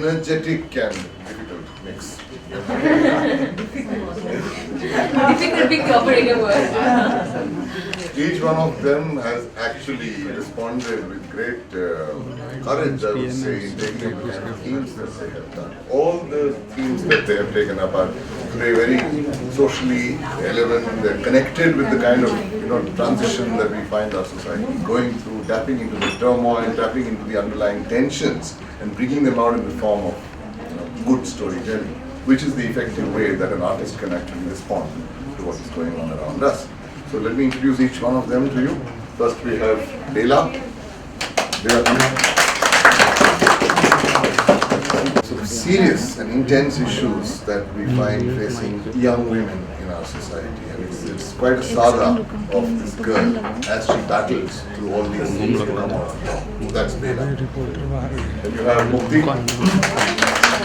energetic and difficult mix. Difficult being the operating word. Each one of them has actually responded with great courage, I would say, in taking up the kind of themes that they have done. All the themes that they have taken up are today very socially relevant. They're connected with the kind of transition that we find our society going through, tapping into the turmoil, tapping into the underlying tensions, and bringing them out in the form of good storytelling, which is the effective way that an artist can actually respond to what is going on around us. So let me introduce each one of them to you. First we have Bela. So serious and intense issues that we find facing young women in our society. And it's quite a saga of this girl as she battles through all these things to come out. That's Bela. Then you have Mukti.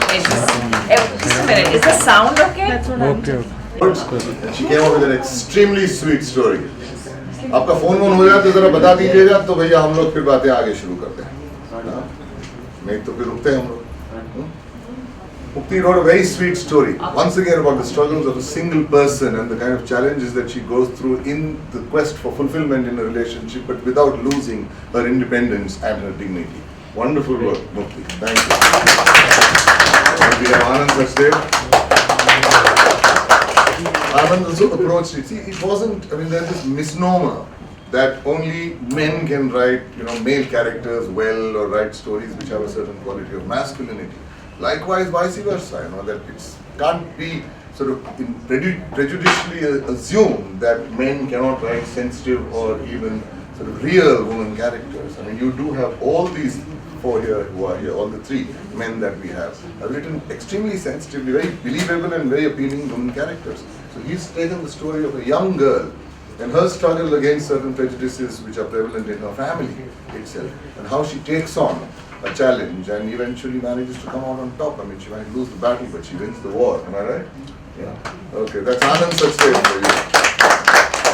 Just a minute, is the sound okay? Okay. She came up with an extremely sweet story. आपका phone हो जाए तो जरा बता दीजिएगा तो भैया हम लोग फिर बातें आगे शुरू करते हैं नहीं तो फिर रुकते हैं हम लोग Mukti wrote a very sweet story once again about the struggles of a single person and the kind of challenges that she goes through in the quest for fulfillment in a relationship but without losing her independence and her dignity. Wonderful work, Mukti. Thank you. And we have Anand Sachdev. Anand also approached it. See, it wasn't, there's this misnomer that only men can write, male characters well or write stories which have a certain quality of masculinity. Likewise, vice versa, that it can't be sort of prejudicially assumed that men cannot write sensitive or even sort of real woman characters. You do have all these four here who are here, all the three men that we have written extremely sensitively, very believable and very appealing woman characters. So he's taken the story of a young girl and her struggle against certain prejudices which are prevalent in her family itself, and how she takes on a challenge and eventually manages to come out on top. She might lose the battle, but she wins the war. Am I right? Yeah. Okay, that's Anand Sachdev for you.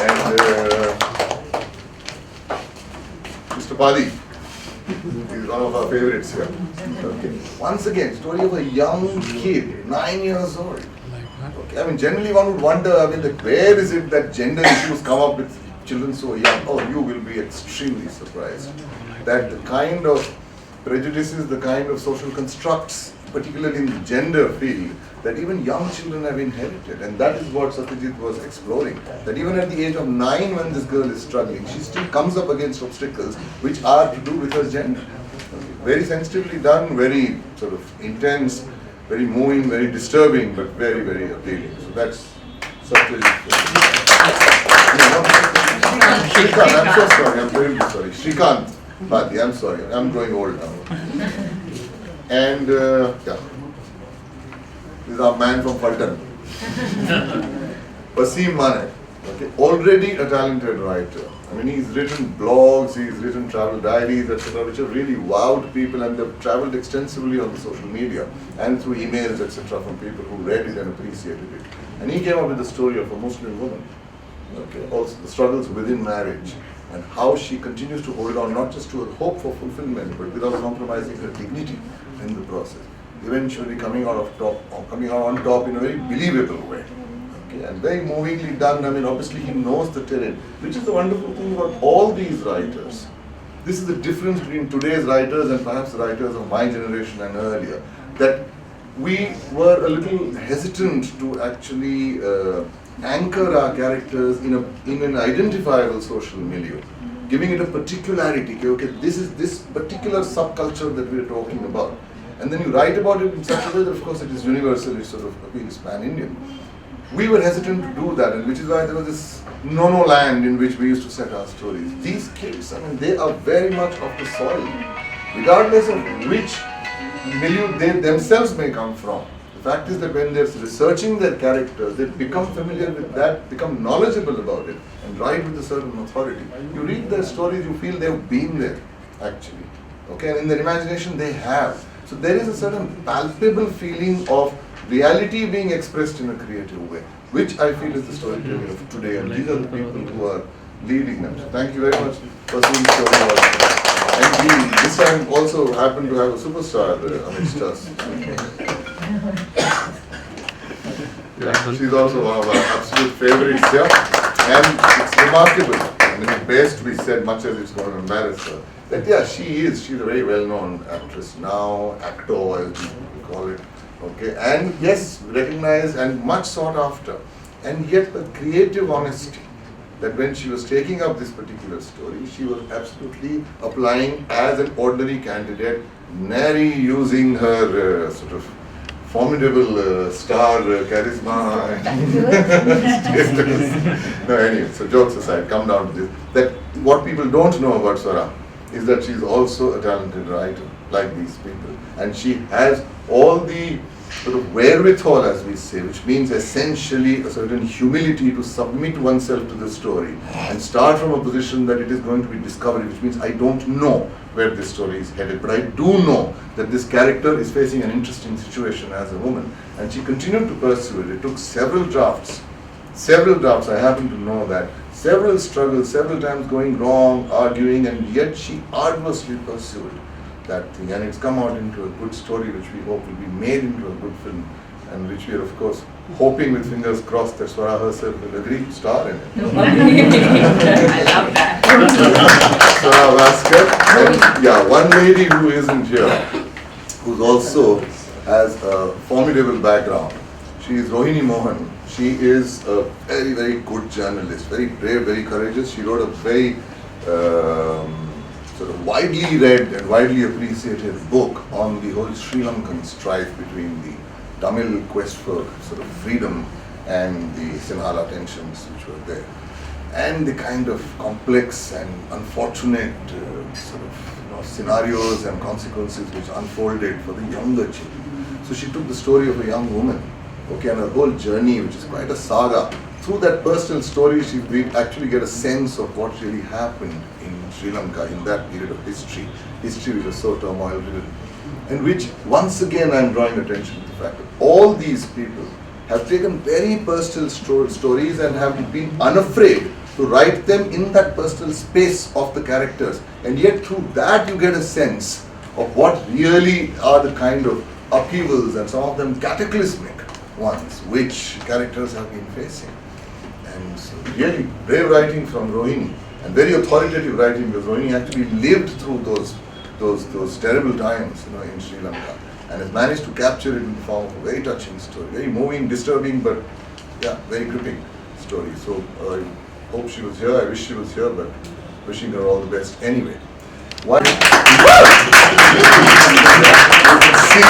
And Mr. Padi. He's one of our favorites here. Okay. Once again, story of a young kid, 9 years old. Okay. Generally one would wonder, where is it that gender issues come up with children so young? Oh, you will be extremely surprised that the kind of prejudices, the kind of social constructs, particularly in the gender field, that even young children have inherited. And that is what Satyajit was exploring. That even at the age of 9, when this girl is struggling, she still comes up against obstacles which are to do with her gender. Very sensitively done, very sort of intense, very moving, very disturbing, but very, very appealing. So that's Satyajit. Shrikant, I'm so sorry, I'm very sorry. Shrikant Bhati, I'm sorry, I'm growing old now. And yeah. This is our man from Fulton. Wasim Manek. Okay. Already a talented writer. He's written blogs, he's written travel diaries, etc., which have really wowed people, and they've traveled extensively on the social media and through emails, etc., from people who read it and appreciated it. And he came up with the story of a Muslim woman. Okay. Also the struggles within marriage and how she continues to hold on not just to her hope for fulfillment, but without compromising her dignity in the process. Eventually coming out on top in a very believable way. Okay, and very movingly done. Obviously he knows the terrain, which is the wonderful thing about all these writers. This is the difference between today's writers and perhaps the writers of my generation and earlier, that we were a little hesitant to actually anchor our characters in an identifiable social milieu, giving it a particularity. Okay, this is this particular subculture that we are talking about. And then you write about it in such a way that, of course, it is universal, it sort of appeals pan-Indian. We were hesitant to do that, and which is why there was this no-no land in which we used to set our stories. These kids, they are very much of the soil, regardless of which milieu they themselves may come from. The fact is that when they're researching their characters, they become familiar with that, become knowledgeable about it, and write with a certain authority. You read their stories, you feel they've been there, actually. Okay, and in their imagination they have. So there is a certain palpable feeling of reality being expressed in a creative way, which I feel is the storytelling of today, and these are the people who are leading them. So thank you very much for seeing the story. And he this time also happened to have a superstar amidst us. Yeah, she's also one of our absolute favorites here. And it's remarkable, I mean, it bears to be said, much as it's going to embarrass her, that yeah, she's a very well-known actress now, actor as we call it, okay, and yes, recognized and much sought after, and yet a creative honesty, that when she was taking up this particular story, she was absolutely applying as an ordinary candidate, nary using her sort of formidable star charisma. No, anyway, so jokes aside, come down to this. That what people don't know about Swara is that she's also a talented writer, like these people. And she has all the sort of wherewithal, as we say, which means essentially a certain humility to submit oneself to the story and start from a position that it is going to be discovery, which means I don't know where this story is headed, but I do know that this character is facing an interesting situation as a woman, and she continued to pursue it. It took several drafts, I happen to know that, several struggles, several times going wrong, arguing, and yet she arduously pursued that thing, and it's come out into a good story which we hope will be made into a good film, and which we are of course hoping with fingers crossed that Swara herself will agree to star in it. I love that. Swara Vaskar, and yeah, one lady who isn't here, who's also has a formidable background. She is Rohini Mohan. She is a very, very good journalist, very brave, very courageous. She wrote a very sort of widely read and widely appreciated book on the whole Sri Lankan strife between the Tamil quest for sort of freedom and the Sinhala tensions which were there, and the kind of complex and unfortunate sort of scenarios and consequences which unfolded for the younger children. So she took the story of a young woman, okay, and her whole journey, which is quite a saga. Through that personal story, we actually get a sense of what really happened in Sri Lanka in that period of history which was so turmoil-ridden, and which, once again, I am drawing attention to the fact that all these people have taken very personal stories and have been unafraid to write them in that personal space of the characters, and yet through that you get a sense of what really are the kind of upheavals and some of them cataclysmic ones which characters have been facing. And so really brave writing from Rohini, and very authoritative writing, because Rohini actually lived through those terrible times, in Sri Lanka, and has managed to capture it in the form of a very touching story, very moving, disturbing, but yeah, very gripping story. So I hope she was here. I wish she was here, but wishing her all the best anyway. Why? You can see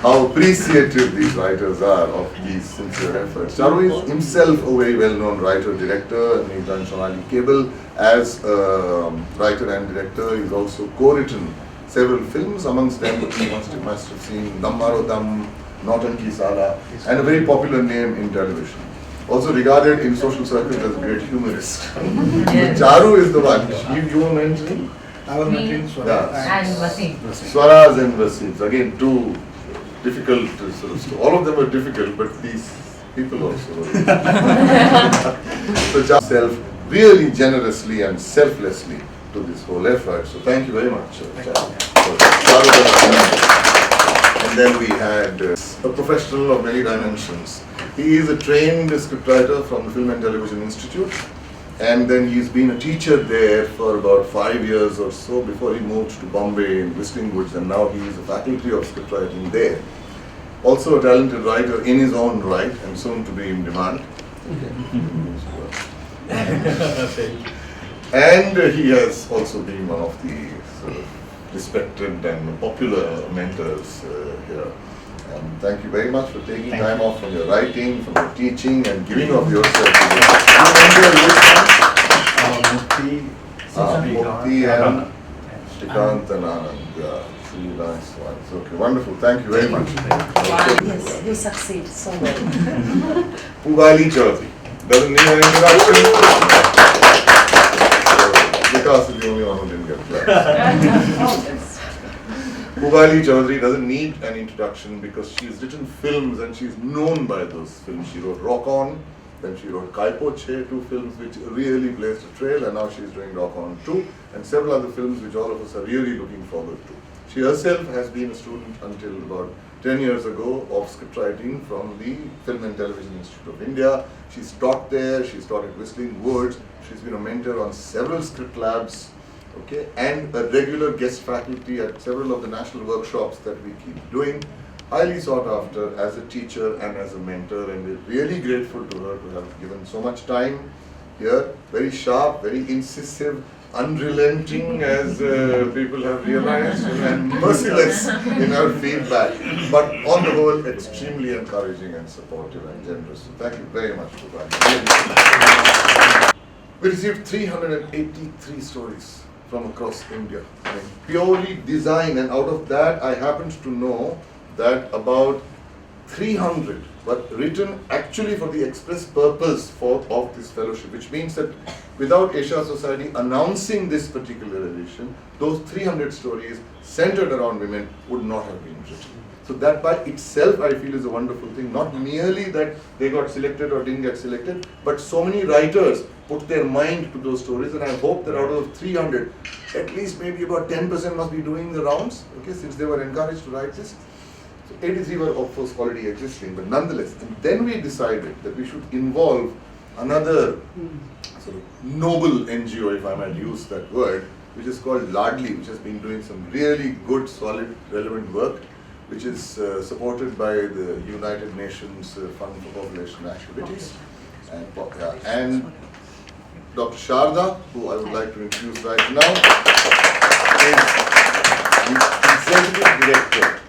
how appreciative these writers are of these sincere efforts. Charu is himself a very well-known writer, director, and he's done Sonali Cable as a writer and director. He's also co-written several films, amongst them you must have seen Dam Maro Dam, Nautanki Sala, and a very popular name in television. Also regarded in social circles as a great humorist. Yes. Charu is the one. You were mentioning? I was mentioning Swara Yeah. And Vaseem. Swaras and Vaseems, again two difficult sort of, all of them are difficult, but these people also are. So just self really generously and selflessly to this whole effort. So thank you very much. And then we had a professional of many dimensions. He is a trained scriptwriter from the Film and Television Institute, and then he's been a teacher there for about 5 years or so before he moved to Bombay in Whistling Woods, and now he is a faculty of scriptwriting there. Also a talented writer in his own right, and soon to be in demand. And he has also been one of the sort of respected and popular mentors here. And thank you very much for taking time off from your writing, from your teaching, and giving of yourself to this. Mukti and Shrikant and Anand. Yeah, three nice ones. Okay, wonderful. Thank you very much. Yes, you succeed so well. Pugali Chaudhary. Doesn't need an introduction. Vikas is the only one who didn't get flags. Pugali Chaudhary doesn't need an introduction because she's written films and she's known by those films. She wrote Rock On, Then she wrote Kaipo Che, 2 films which really blazed a trail, and now she's doing Rock On 2, and several other films which all of us are really looking forward to. She herself has been a student until about 10 years ago of scriptwriting from the Film and Television Institute of India. She's taught there, she's taught at Whistling Woods, she's been a mentor on several script labs, okay, and a regular guest faculty at several of the national workshops that we keep doing. Highly sought after as a teacher and as a mentor, and we're really grateful to her to have given so much time here. Very sharp, very incisive, unrelenting, as people have realized, and merciless in her feedback, but on the whole extremely encouraging and supportive and generous. So thank you very much for that. We received 383 stories from across India, purely design, and out of that I happened to know that about 300 were written actually for the express purpose of this fellowship, which means that without Asia Society announcing this particular edition, those 300 stories centered around women would not have been written. So that by itself I feel is a wonderful thing, not merely that they got selected or didn't get selected, but so many writers put their mind to those stories, and I hope that out of 300, at least maybe about 10% must be doing the rounds, okay, since they were encouraged to write this. So 83 were of course already existing, but nonetheless, and then we decided that we should involve another sort of noble NGO, if I might use that word, which is called Ladli, which has been doing some really good, solid, relevant work, which is supported by the United Nations Fund for Population Activities. And Dr. Sharda, who I would like to introduce right now, is the Executive Director.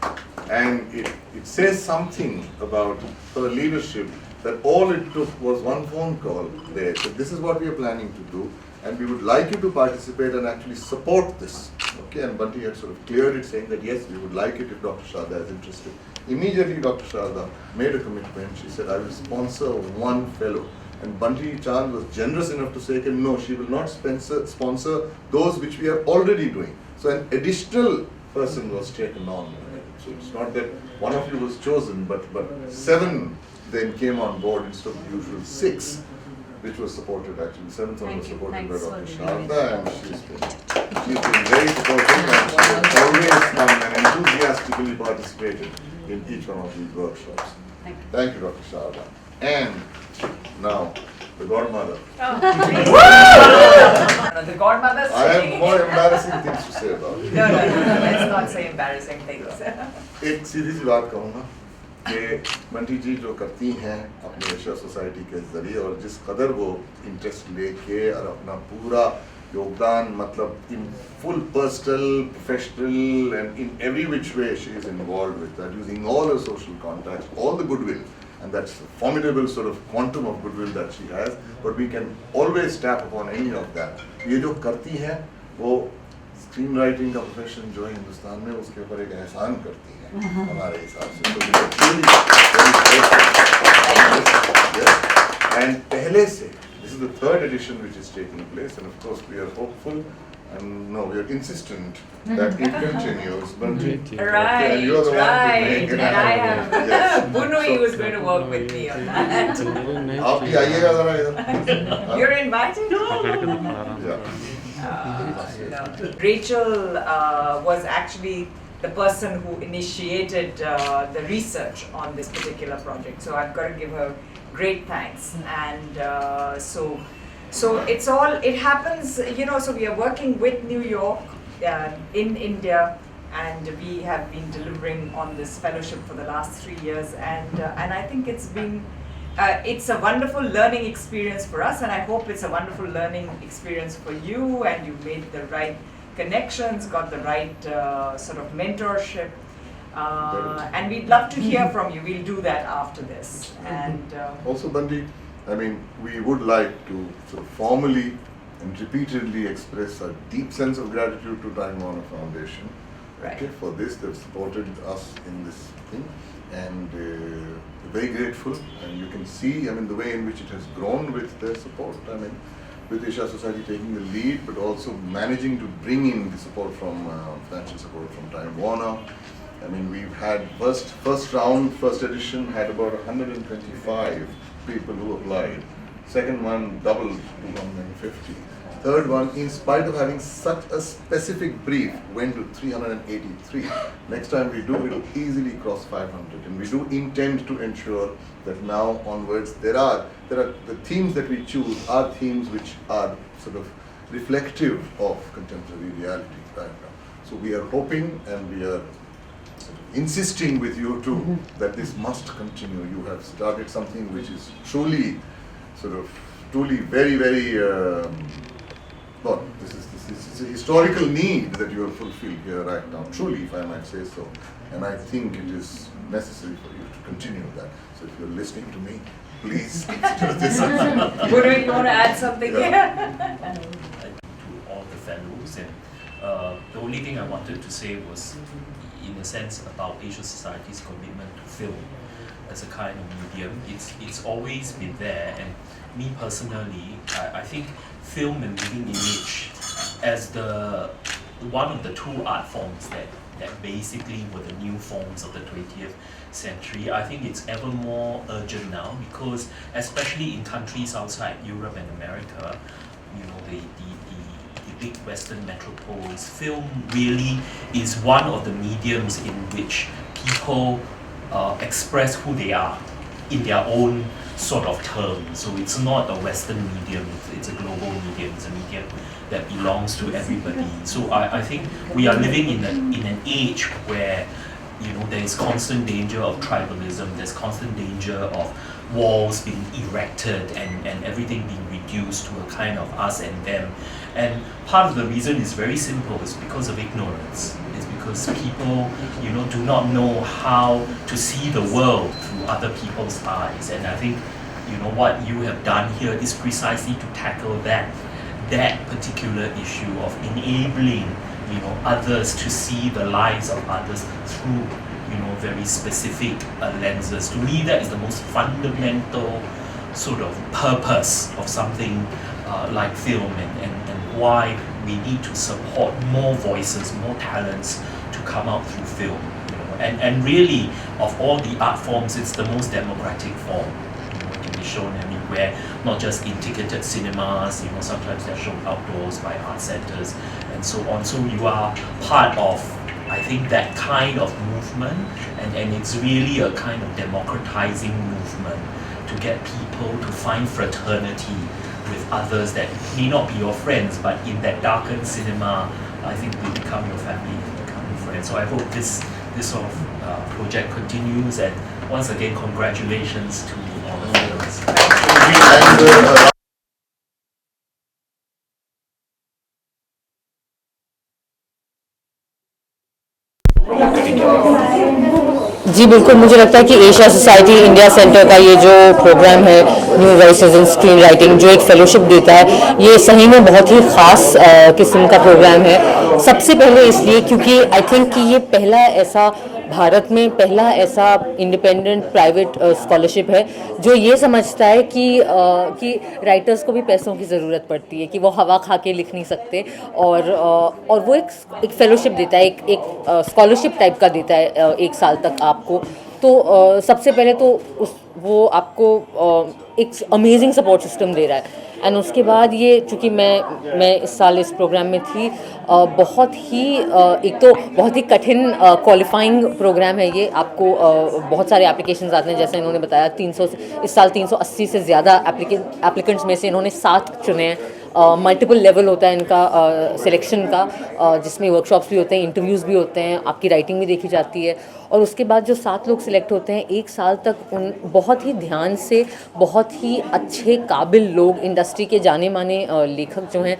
And it says something about her leadership, that all it took was one phone call there. So this is what we are planning to do, and we would like you to participate and actually support this. Okay, and Bunty had sort of cleared it, saying that yes, we would like it if Dr. Sharda is interested. Immediately Dr. Sharda made a commitment. She said, I will sponsor one fellow. And Bunty Chand was generous enough to say, no, she will not sponsor those which we are already doing. So an additional person was taken on. So it's not that one of you was chosen, but 7 then came on board instead of the usual 6, which was supported actually. The 7th one was supported by Dr. Sharda, and she's been very supportive, and she has always come and enthusiastically participated in each one of these workshops. Thank you, Dr. Sharda. And now, the godmother. The godmother's I have more embarrassing things to say about it. No, let's not say embarrassing things. एक सीधी सी बात कहूँगा कि बंटी जी जो करती हैं अपने Asia society के जरिए, और जिस कदर वो इंटरेस्ट लेके और अपना पूरा योगदान, मतलब in full personal, professional, and in every which way she is involved with that, using all her social contacts, all the goodwill. And that's a formidable sort of quantum of goodwill that she has, but we can always tap upon any of that. ये जो करती हैं वो screen writing का profession जो है हिंदुस्तान में, उसके ऊपर एक एहसान करती हैं हमारे हिसाब से. तो and पहले से, this is the 3rd edition which is taking place, and of course we are hopeful. And no, we are insistent that it continues. Bunty. Right, and you're the one to make it and I happen. am. Yes. Bunui was going to work with me on that. आप भी आइएगा जरा इधर. You're invited? Yeah. No. Rachel was actually the person who initiated the research on this particular project. So I've got to give her great thanks. And so it's all, it happens, so we are working with New York in India, and we have been delivering on this fellowship for the last 3 years, and I think it's been, it's a wonderful learning experience for us, and I hope it's a wonderful learning experience for you, and you made the right connections, got the right sort of mentorship. And we'd love to hear from you. We'll do that after this. And Also, Bunty, I mean, we would like to sort of formally and repeatedly express a deep sense of gratitude to Time Warner Foundation. Right. Okay, for this, they've supported us in this thing, and we're very grateful. And you can see, I mean, the way in which it has grown with their support. I mean, with Asia Society taking the lead, but also managing to bring in the support from financial support from Time Warner. I mean, we've had first round, first edition had about 125 people who applied. Second one doubled to 150. Third one, in spite of having such a specific brief, went to 383. Next time we do, it will easily cross 500. And we do intend to ensure that now onwards, there are the themes that we choose are themes which are sort of reflective of contemporary reality right now. So we are hoping and we are insisting with you too that this must continue. You have started something which is truly very, very well, this is a historical need that you have fulfilled here right now, truly, if I might say so. And I think it is necessary for you to continue that. So if you're listening to me, please consider this. Guru, you want to add something Yeah. here? To all the fellows, and the only thing I wanted to say was, in a sense, about Asia Society's commitment to film as a kind of medium. It's always been there, and me personally, I think film and living image as the one of the two art forms that basically were the new forms of the 20th century. I think it's ever more urgent now, because especially in countries outside Europe and America, you know, the big Western metropoles, film really is one of the mediums in which people express who they are in their own sort of terms. So it's not a Western medium, it's a global medium, it's a medium that belongs to everybody. So I think we are living in an age where, you know, there is constant danger of tribalism, there's constant danger of walls being erected and everything being reduced to a kind of us and them. And part of the reason is very simple, it's because of ignorance. It's because people, you know, do not know how to see the world through other people's eyes. And I think, you know, what you have done here is precisely to tackle that particular issue of enabling, you know, others to see the lives of others through, you know, very specific lenses. To me, that is the most fundamental sort of purpose of something like film, and why we need to support more voices, more talents to come out through film. You know? And really, of all the art forms, it's the most democratic form. You know, it can be shown anywhere, not just in ticketed cinemas. You know, sometimes they're shown outdoors by art centers and so on. So you are part of, I think, that kind of movement, and it's really a kind of democratizing movement to get people to find fraternity with others that may not be your friends, but in that darkened cinema, I think they become your family, they become your friends. So I hope this sort of project continues, and once again, congratulations to all the fellows. And, जी बिल्कुल, मुझे लगता है कि Asia society India centre का ये जो programme है new voices इन screen writing, जो एक फेलोशिप देता है, ये सही में बहुत ही ख़ास किस्म का प्रोग्राम है। सबसे पहले इसलिए क्योंकि आई थिंक कि ये पहला ऐसा भारत में पहला ऐसा इंडिपेंडेंट प्राइवेट स्कॉलरशिप है जो ये समझता है कि राइटर्स को भी पैसों की ज़रूरत पड़ती है, कि वो हवा खा के लिख नहीं सकते, और वो एक फेलोशिप देता है, एक स्कॉलरशिप टाइप का देता है 1 साल तक आपको। तो सबसे पहले तो वो आपको एक अमेजिंग सपोर्ट सिस्टम दे रहा है, एंड उसके बाद ये चूँकि मैं इस साल इस प्रोग्राम में थी, बहुत ही एक तो बहुत ही कठिन क्वालिफाइंग प्रोग्राम है ये। आपको बहुत सारे एप्लीकेशंस आते हैं, जैसे इन्होंने बताया 300 इस साल 380 से ज़्यादा एप्लीकेंट्स में से इन्होंने 7 चुने हैं। मल्टीपल लेवल होता है इनका सिलेक्शन का, जिसमें वर्कशॉप्स भी होते हैं, इंटरव्यूज़ भी होते हैं, आपकी राइटिंग भी देखी जाती है, और उसके बाद जो 7 लोग सिलेक्ट होते हैं 1 साल तक उन बहुत ही ध्यान से बहुत ही अच्छे काबिल लोग, इंडस्ट्री के जाने माने लेखक जो हैं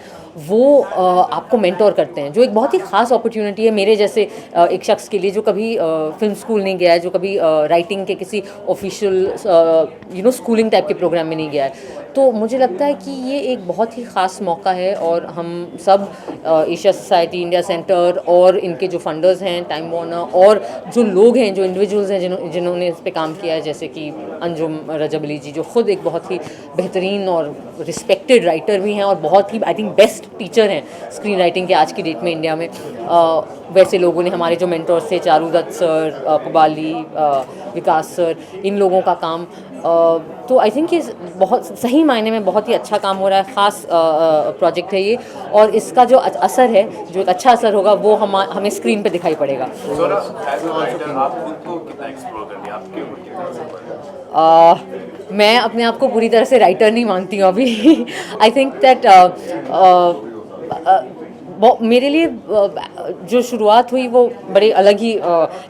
वो आपको मेंटोर करते हैं, जो एक बहुत ही ख़ास अपॉर्चुनिटी है मेरे जैसे एक शख्स के लिए जो कभी फिल्म स्कूल नहीं गया है, जो कभी राइटिंग के किसी ऑफिशियल स्कूलिंग टाइप के प्रोग्राम में नहीं गया है। तो मुझे लगता है कि ये एक बहुत ही ख़ास मौका है, और हम सब एशिया सोसाइटी इंडिया सेंटर और इनके जो फंडर्स हैं, टाइम वार्नर, और जो लोग हैं, जो इंडिविजुअल्स हैं जिन्होंने इस पे काम किया है, जैसे कि अंजुम रजब अली जी, जो ख़ुद एक बहुत ही बेहतरीन और रिस्पेक्टेड राइटर भी हैं और बहुत ही आई थिंक बेस्ट टीचर हैं स्क्रीन राइटिंग के आज की डेट में इंडिया में। वैसे लोगों ने, हमारे जो मेंटर्स थे, चारू दत्त सर, पुबाली, विकास सर, इन लोगों का काम तो आई थिंक ये बहुत सही मायने में बहुत ही अच्छा काम हो रहा है, ख़ास प्रोजेक्ट है ये, और इसका जो असर है, जो एक अच्छा असर होगा वो हमें स्क्रीन पे दिखाई पड़ेगा। मैं अपने आप को पूरी तरह से राइटर नहीं मानती हूँ अभी। आई थिंक दैट मेरे लिए जो शुरुआत हुई वो बड़ी अलग ही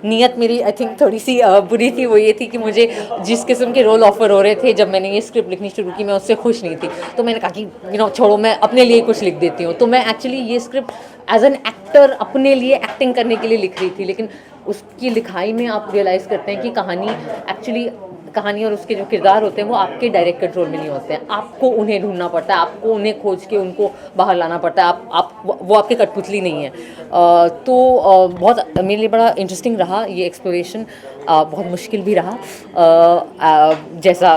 नीयत मेरी आई थिंक थोड़ी सी बुरी थी। वो ये थी कि मुझे जिस किस्म के रोल ऑफर हो रहे थे जब मैंने ये स्क्रिप्ट लिखनी शुरू की, मैं उससे खुश नहीं थी। तो मैंने कहा कि छोड़ो, मैं अपने लिए कुछ लिख देती हूँ। तो मैं एक्चुअली ये स्क्रिप्ट एज एन एक्टर अपने लिए एक्टिंग करने के लिए लिख रही थी, लेकिन उसकी लिखाई में आप रियलाइज़ करते हैं कि कहानी और उसके जो किरदार होते हैं वो आपके डायरेक्ट कंट्रोल में नहीं होते हैं। आपको उन्हें ढूंढना पड़ता है, आपको उन्हें खोज के उनको बाहर लाना पड़ता है। वो आपके कठपुतली नहीं है। बहुत मेरे लिए बड़ा इंटरेस्टिंग रहा ये एक्सप्लोरेशन, बहुत मुश्किल भी रहा, जैसा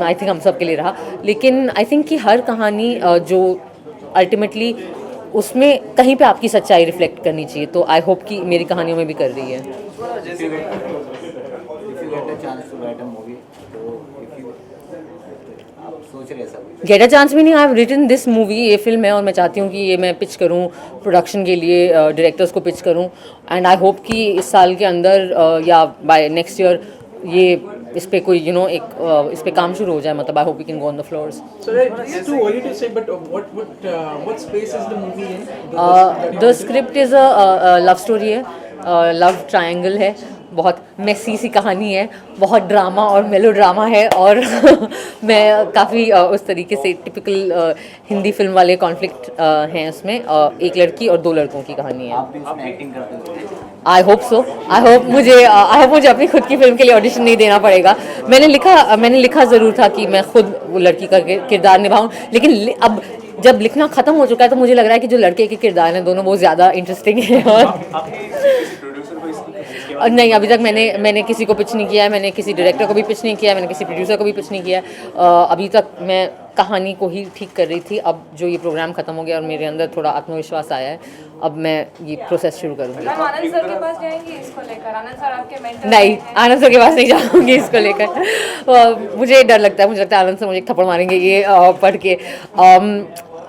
आई थिंक हम सब के लिए रहा। लेकिन आई थिंक कि हर कहानी जो अल्टीमेटली उसमें कहीं पे आपकी सच्चाई रिफ्लेक्ट करनी चाहिए, तो आई होप कि मेरी कहानियों में भी कर रही है। गेट अ चांस भी नहीं, I have written this movie, ये फिल्म है और मैं चाहती हूँ कि ये मैं पिच करूँ प्रोडक्शन के लिए, डायरेक्टर्स को पिच करूँ, एंड आई होप कि इस साल के अंदर या बाय नेक्स्ट ईयर ये इस पे कोई इस पे काम शुरू हो जाए। मतलब I hope we can go on the floors. So it's too early to say, but what space is the movie in? The script is a love story है, लव ट्रायंगल है, बहुत मेसी सी कहानी है, बहुत ड्रामा और मेलो drama है, और मैं काफ़ी उस तरीके से टिपिकल हिंदी फिल्म वाले कॉन्फ्लिक्ट हैं उसमें। एक लड़की और दो लड़कों की कहानी है। आप भी उसमें एक्टिंग करते हो? I hope so. I hope मुझे अपनी खुद की फिल्म के लिए ऑडिशन नहीं देना पड़ेगा। मैंने लिखा ज़रूर था कि मैं खुद वो लड़की का किरदार निभाऊं, लेकिन अब जब लिखना ख़त्म हो चुका है तो मुझे लग रहा है कि जो लड़के के किरदार हैं दोनों बहुत ज़्यादा इंटरेस्टिंग हैं। और नहीं, अभी तक मैंने किसी को पिच नहीं किया है, मैंने किसी डायरेक्टर को भी पिच नहीं किया है, मैंने किसी प्रोड्यूसर को भी पिच नहीं किया है। अभी तक मैं कहानी को ही ठीक कर रही थी। अब जो ये प्रोग्राम ख़त्म हो गया और मेरे अंदर थोड़ा आत्मविश्वास आया है, अब मैं ये प्रोसेस शुरू करूँगी। आनंद सर के पास जाएंगे इसको लेकर? आनंद सर आपके मेंटर नहीं, आनंद सर के पास नहीं जाऊँगी इसको लेकर। मुझे डर लगता है आनंद सर मुझे एक थप्पड़ मारेंगे ये पढ़ के।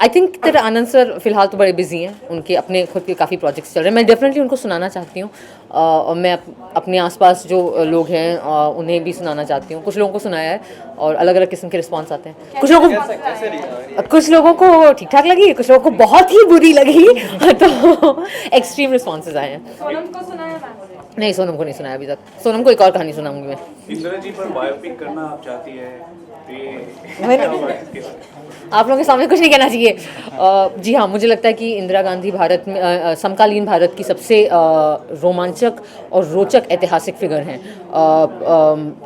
आई थिंक दैट आनंद सर फिलहाल तो बड़े बिजी हैं, उनके अपने खुद के काफ़ी प्रोजेक्ट्स चल रहे हैं। मैं डेफिनेटली उनको सुनाना चाहती हूँ, और मैं अपने आसपास जो लोग हैं उन्हें भी सुनाना चाहती हूँ। कुछ लोगों को सुनाया है और अलग अलग किस्म के रिस्पॉन्स आते हैं। कुछ लोगों को ठीक ठाक लगी, कुछ लोगों को बहुत ही बुरी लगी, तो एक्सट्रीम रिस्पॉन्सेज आए हैं। सोनम को सुनाया मैम? नहीं, सोनम को नहीं सुनाया अभी तक। सोनम को एक और कहानी सुनाऊंगी मैं। इंदिरा जी पर बायोपिक करना आप चाहती है? आप लोगों के सामने कुछ नहीं कहना चाहिए। जी हाँ, मुझे लगता है कि इंदिरा गांधी भारत में समकालीन भारत की सबसे रोमांचक और रोचक ऐतिहासिक फिगर हैं।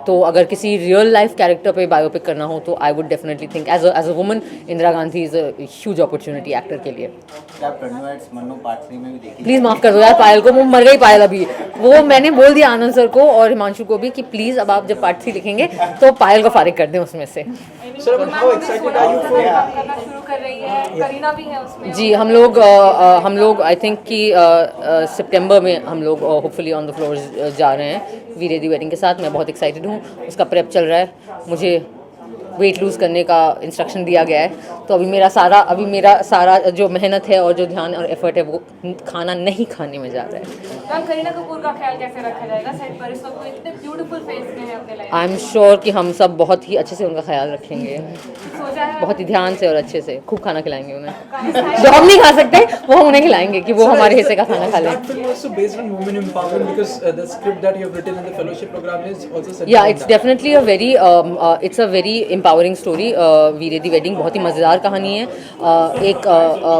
तो अगर किसी रियल लाइफ कैरेक्टर पे बायोपिक करना हो तो I would definitely think as a woman Indira Gandhi is a huge opportunity actor के लिए। प्लीज़ माफ़ कर दो यार पायल को, वो मर गई पायल अभी। वो मैंने बोल दिया आनंद सर को और हिमांशु को भी कि प्लीज़ अब आप जब पार्ट 3 लिखेंगे तो पायल को फारिग कर दें उसमें से। Sir, how excited are you for? करना शुरू कर रही है, करीना भी है उसमें। जी, हम लोग आई थिंक कि सितंबर में हम लोग होपफुली ऑन द फ्लोर जा रहे हैं वीरे दी वेडिंग के साथ। मैं बहुत एक्साइटेड हूँ, उसका प्रेप चल रहा है। मुझे वेट लूज़ करने का इंस्ट्रक्शन दिया गया है, तो अभी मेरा सारा जो मेहनत है और जो ध्यान और एफर्ट है वो खाना नहीं खाने में जा रहा है। मैम, करीना कपूर का ख्याल कैसे रखा जाएगा सेट पर? इस वक्त वो इतने ब्यूटीफुल फेस में है अपने लाइफ। आई एम श्योर कि हम सब बहुत ही अच्छे से उनका ख्याल रखेंगे, सोचा है बहुत ही ध्यान से और अच्छे से। खूब खाना खिलाएंगे उन्हें, जो हम नहीं खा सकते वो हम उन्हें खिलाएंगे कि वो हमारे हिस्से का खाना खा लें। That film also based on women empowerment because the script that you have written in the fellowship program is also centered या on it's that. Definitely a very empowering story. Veere Di wedding बहुत ही मज़ेदार कहानी है, एक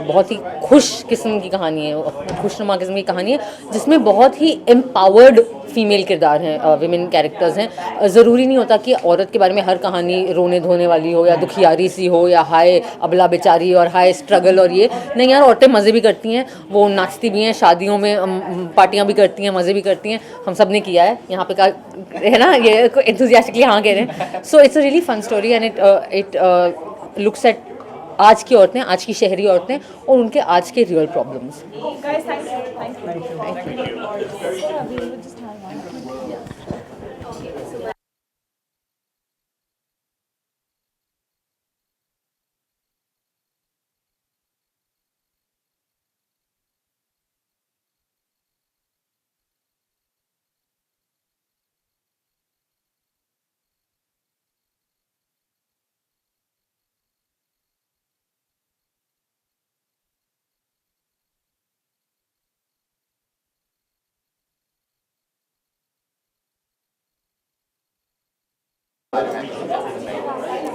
बहुत ही खुश किस्म की कहानी है, खुशनुमा किस्म की कहानी है, जिसमें बहुत ही एम्पावर्ड फीमेल किरदार हैं, विमेन कैरेक्टर्स हैं। ज़रूरी नहीं होता कि औरत के बारे में हर कहानी रोने धोने वाली हो या दुखियारी सी हो या हाय अबला बेचारी और हाय स्ट्रगल और ये नहीं यार, औरतें मज़े भी करती हैं, वो नाचती भी हैं, शादियों में पार्टियां भी करती हैं, मज़े भी करती हैं। हम सब ने किया है यहाँ पे, का है ना, ये एंथुसियास्टिकली हाँ कह रहे हैं। So it's a really fun story and it looks at आज की औरतें, आज की शहरी औरतें और उनके आज के real problems. Guys, thank you.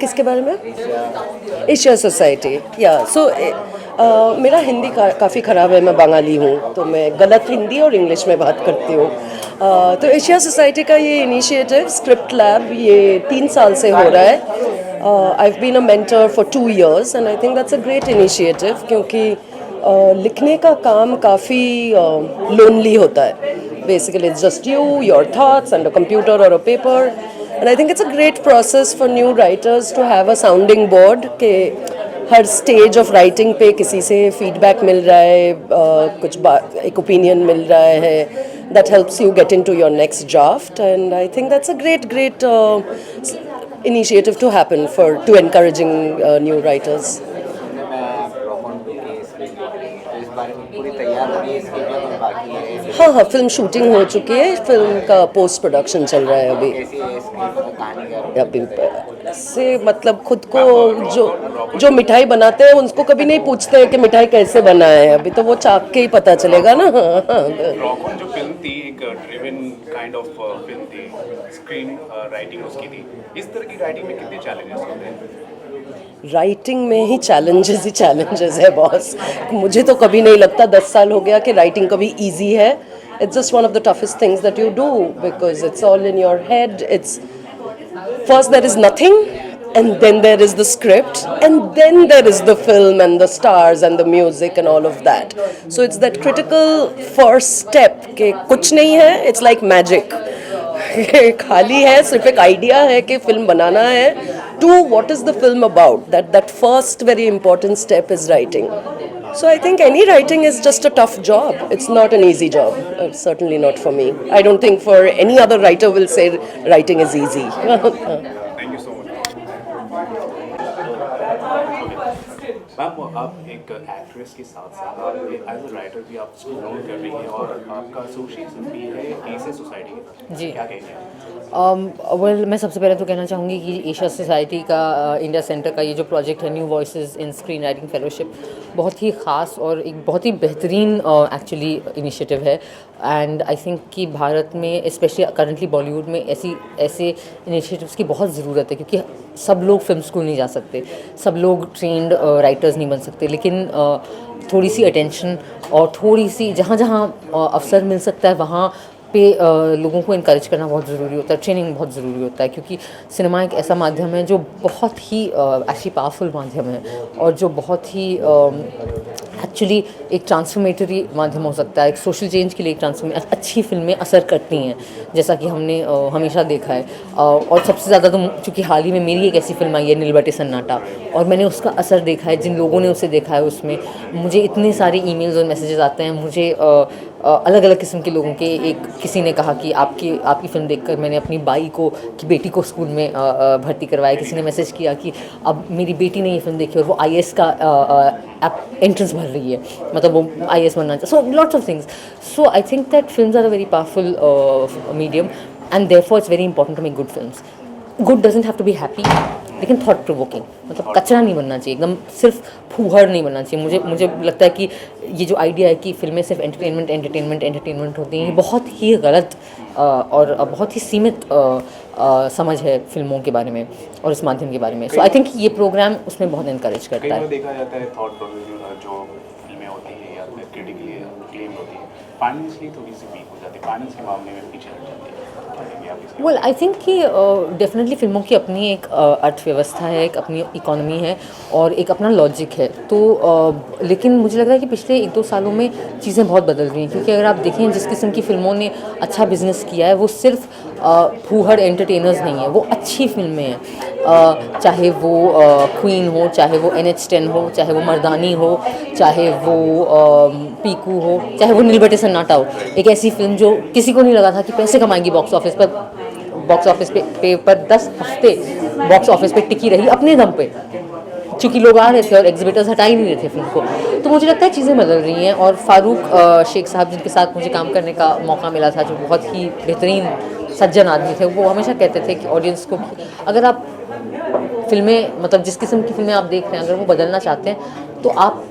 किसके बारे में? Asia society. या सो मेरा हिंदी काफ़ी ख़राब है, मैं बंगाली हूँ, तो मैं गलत हिंदी और इंग्लिश में बात करती हूँ। तो एशिया सोसाइटी का ये इनिशिएटिव स्क्रिप्ट लैब ये 3 साल से हो रहा है। I have been a mentor for 2 years and I think that's a great initiative, क्योंकि लिखने का काम काफ़ी लोनली होता है। Basically it's just you, your thoughts and a computer और a paper, and I think it's a great process for new writers to have a sounding board के हर स्टेज ऑफ राइटिंग पे किसी से फीडबैक मिल रहा है, एक ओपिनियन मिल रहा है, that helps you get into your next draft, and I think that's a great initiative to happen to encouraging new writers. हाँ, फिल्म शूटिंग हो चुकी है, फिल्म का पोस्ट प्रोडक्शन चल रहा है अभी से मतलब खुद को जो मिठाई बनाते हैं उनको कभी नहीं पूछते हैं कि मिठाई कैसे बना है, अभी तो वो चाक के ही पता चलेगा ना। रॉकऑन जो फिल्म थी एक ड्रिवन काइंड ऑफ फिल्म थी, स्क्रीन राइटिंग उसकी थी, इस तरह की राइटिंग में कितने चैलेंजेस होते हैं? राइटिंग में ही चैलेंजेस है बॉस। मुझे तो कभी नहीं लगता, 10 साल हो गया, कि राइटिंग कभी इजी है। It's just one of the toughest things that you do because it's all in your head. It's first there is nothing and then there is the script and then there is the film and the stars and the music and all of that. So it's that critical first step कि कुछ नहीं है, it's like magic. खाली है, सिर्फ एक idea है कि फिल्म बनाना है, to what is the film about. That first very important step is writing. So I think any writing is just a tough job. It's not an easy job. It's certainly not for me. I don't think for any other writer will say writing is easy. Thank you so much. Ma'am, आप एक actress के साथ साथ आप as a writer भी आप grow कर रही हैं और आपका एसोसिएशन भी है एशिया सोसाइटी के साथ। जी। क्या कहेंगे? वेल मैं सबसे पहले तो कहना चाहूँगी कि एशिया सोसाइटी का इंडिया सेंटर का ये जो प्रोजेक्ट है न्यू वॉइसेस इन स्क्रीन राइटिंग फेलोशिप बहुत ही ख़ास और एक बहुत ही बेहतरीन एक्चुअली इनिशिएटिव है। एंड आई थिंक कि भारत में स्पेशली करंटली बॉलीवुड में ऐसे इनिशिएटिव्स की बहुत ज़रूरत है, क्योंकि सब लोग फिल्म स्कूल नहीं जा सकते, सब लोग ट्रेंड राइटर्स नहीं बन सकते, लेकिन थोड़ी सी अटेंशन और थोड़ी सी जहाँ अवसर मिल सकता है वहाँ पे लोगों को इनकरेज करना बहुत ज़रूरी होता है, ट्रेनिंग बहुत ज़रूरी होता है, क्योंकि सिनेमा एक ऐसा माध्यम है जो बहुत ही एक्चुअली पावरफुल माध्यम है और जो बहुत ही एक्चुअली एक ट्रांसफॉर्मेटरी माध्यम हो सकता है, एक सोशल चेंज के लिए एक अच्छी फिल्में असर करती हैं, जैसा कि हमने हमेशा देखा है। और सबसे ज़्यादा तो चूँकि हाल ही में मेरी एक ऐसी फिल्म आई है नीलबटे सन्नाटा, और मैंने उसका असर देखा है, जिन लोगों ने उसे देखा है उसमें मुझे इतने सारे ईमेल्स और मैसेजेस आते हैं, मुझे अलग अलग किस्म के लोगों के, एक किसी ने कहा कि आपकी फ़िल्म देखकर मैंने अपनी बेटी को स्कूल में भर्ती करवाया, किसी ने मैसेज किया कि अब मेरी बेटी ने ये फिल्म देखी और वो IAS का एंट्रेंस भर रही है, मतलब वो IAS बनना चाहिए। So lots of things. So I think that films are a very powerful medium and therefore it's very important to make good films. Good doesn't have to be happy, लेकिन thought provoking, मतलब कचरा नहीं बनना चाहिए, एकदम सिर्फ फूहड़ नहीं बनना चाहिए। मुझे लगता है कि ये जो आइडिया है कि फिल्में सिर्फ एंटरटेनमेंट होती हैं, ये बहुत ही गलत और बहुत ही सीमित समझ है फिल्मों के बारे में और इस माध्यम के बारे में। सो आई थिंक ये प्रोग्राम उसमें बहुत इनकरेज करता है। देखा जाता है थॉट प्रोवोकिंग जो फिल्में होती हैं या क्रिटिकली क्लेम होती है, फाइनेंशियली थोड़ी सी वीक हो जाती है, फाइनेंस के मामले में पीछे हट जाती है। वेल आई थिंक कि डेफिनेटली फिल्मों की अपनी एक अर्थव्यवस्था है, एक अपनी इकोनॉमी है और एक अपना लॉजिक है, तो लेकिन मुझे लग रहा है कि पिछले 1-2 सालों में चीज़ें बहुत बदल रही हैं, क्योंकि अगर आप देखें जिस किस्म की फ़िल्मों ने अच्छा बिजनेस किया है वो सिर्फ फूहड़ एंटरटेनर्स नहीं है, वो अच्छी फिल्में हैं, चाहे वो क्वीन हो, चाहे वो NH10 हो, चाहे वो मर्दानी हो, चाहे वो पीकू हो, चाहे वो नीलबटे सन्नाटा हो। एक ऐसी फिल्म जो किसी को नहीं लगा था कि पैसे कमाएगी बॉक्स ऑफिस पर 10 हफ्ते बॉक्स ऑफिस पे टिकी रही अपने दम पे, चूँकि लोग आ रहे थे और एग्जिबिटर्स हटा ही नहीं रहे थे फिल्म को। तो मुझे लगता है चीज़ें बदल रही हैं। और फारूक शेख साहब जिनके साथ मुझे काम करने का मौका मिला था, जो बहुत ही बेहतरीन सज्जन आदमी थे, वो हमेशा कहते थे कि ऑडियंस को अगर आप फिल्में, मतलब जिस किस्म की फिल्में आप देख रहे हैं, अगर वो बदलना चाहते हैं तो आप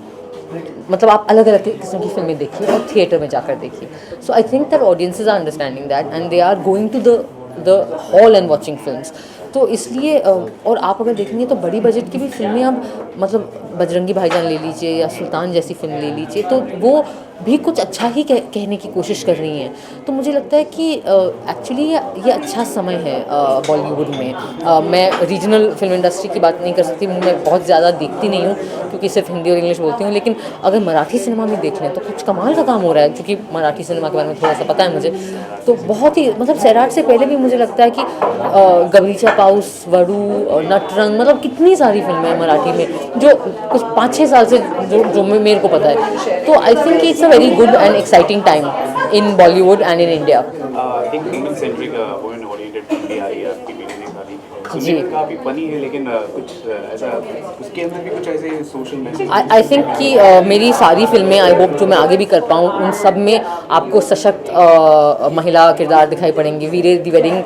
अलग अलग किस्म की फिल्में देखिए और थिएटर में जाकर देखिए। So I think that audiences are understanding that and they are going to the hall and watching films. तो इसलिए और आप अगर देखेंगे तो बड़ी बजट की भी फिल्में अब मतलब बजरंगी भाईजान ले लीजिए या सुल्तान जैसी फिल्म ले लीजिए, तो वो भी कुछ अच्छा ही कहने की कोशिश कर रही हैं। तो मुझे लगता है कि एक्चुअली ये अच्छा समय है बॉलीवुड में। मैं रीजनल फिल्म इंडस्ट्री की बात नहीं कर सकती, मैं बहुत ज़्यादा देखती नहीं हूँ क्योंकि सिर्फ हिंदी और इंग्लिश बोलती हूँ, लेकिन अगर मराठी सिनेमा भी देख लें तो कुछ कमाल का काम हो रहा है, क्योंकि मराठी सिनेमा के बारे में थोड़ा सा पता है मुझे। तो बहुत ही मतलब सैराट से पहले भी मुझे लगता है कि गबरीचा पाउस, वड़ू, नटरंग, मतलब कितनी सारी फिल्में हैं मराठी में जो कुछ 5-6 साल से जो मेरे को पता है। तो I think it's a very good and exciting time in Bollywood and in India. एक female centric women oriented film आ रही है आपकी बेटी ने वाली, सुनने में काफ़ी फनी है, लेकिन कुछ ऐसा उसके अंदर भी कुछ ऐसे सोशल मैसेज। आई थिंक कि मेरी सारी फिल्में आई होप जो मैं आगे भी कर पाऊँ उन सब में आपको सशक्त महिला किरदार दिखाई पड़ेंगे। वीरे दी वेडिंग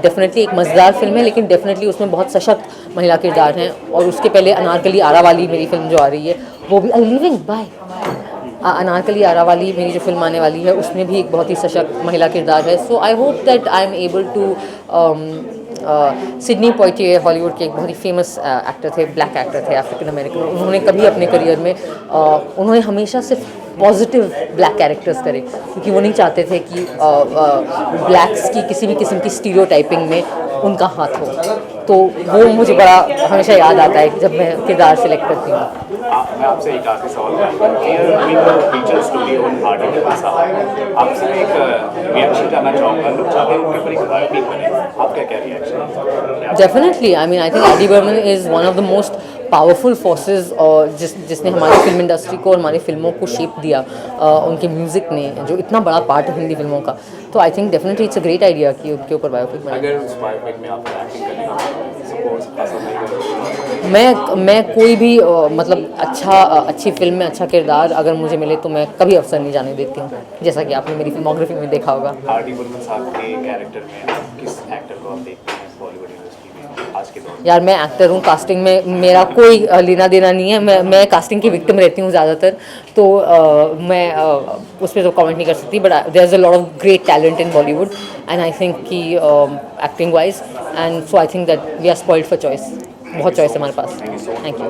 डेफिनेटली एक मज़ेदार फिल्म है, लेकिन डेफिनेटली उसमें बहुत सशक्त महिला किरदार हैं। और उसके पहले अनारकली आरा वाली मेरी फिल्म जो आ रही है वो भी लिविंग बाय अनारकली आरा वाली मेरी जो फिल्म आने वाली है उसमें भी एक बहुत ही सशक्त महिला किरदार है। So I hope that I am able to Sidney Poitier Hollywood के एक बहुत ही फेमस एक्टर थे, ब्लैक एक्टर थे, अफ्रीकन अमेरिकन। उन्होंने कभी अपने करियर में उन्होंने हमेशा सिर्फ पॉजिटिव ब्लैक कैरेक्टर्स करे, क्योंकि वो नहीं चाहते थे कि ब्लैक्स की किसी भी किस्म की स्टीरियोटाइपिंग में उनका हाथ हो। तो वो मुझे बड़ा हमेशा याद आता है कि जब मैं किरदार सिलेक्ट करती हूँ। मैं आपसे एक आखिरी सवाल करूँगा, फीचर स्टोरी ऑन आर्टिकल के साथ आपसे एक रिएक्शन जानना चाहूँगा। लोग चाहते हैं उनके ऊपर एक बायोपिक बने, आपका क्या reaction? Definitely, I mean I think RD Burman is one of the most powerful forces और जिसने हमारी फिल्म इंडस्ट्री को और हमारी फिल्मों को शेप दिया। उनके म्यूज़िक ने जो इतना बड़ा पार्ट है हिंदी फिल्मों का, तो I think definitely it's a great idea कि उनके ऊपर बायोपिक बने। अगर उस बायोपिक में आप एक्टिंग करें, सपोज ऐसा नहीं करें, मैं कोई भी मतलब अच्छी फिल्म में अच्छा किरदार अगर मुझे मिले तो मैं कभी अवसर नहीं जाने देती हूँ, जैसा कि आपने मेरी फिल्मोग्राफी में देखा होगा। आर डी बर्मन साहब के कैरेक्टर में आप किस एक्टर को आप देखते हैं बॉलीवुड इंडस्ट्री में आज के दौर में? यार मैं एक्टर हूँ, कास्टिंग में मेरा कोई लेना देना नहीं है। मैं कास्टिंग की विक्टिम रहती हूँ ज़्यादातर, तो मैं उस पर तो कमेंट नहीं कर सकती। But there is a lot of great talent in Bollywood and I think कि acting wise, and so I think that we are spoiled for choice. बहुत चॉइस है हमारे पास। Thank you.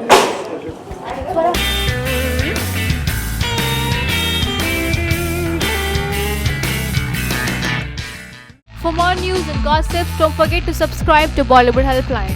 For more news and gossips, don't forget to subscribe to Bollywood Helpline.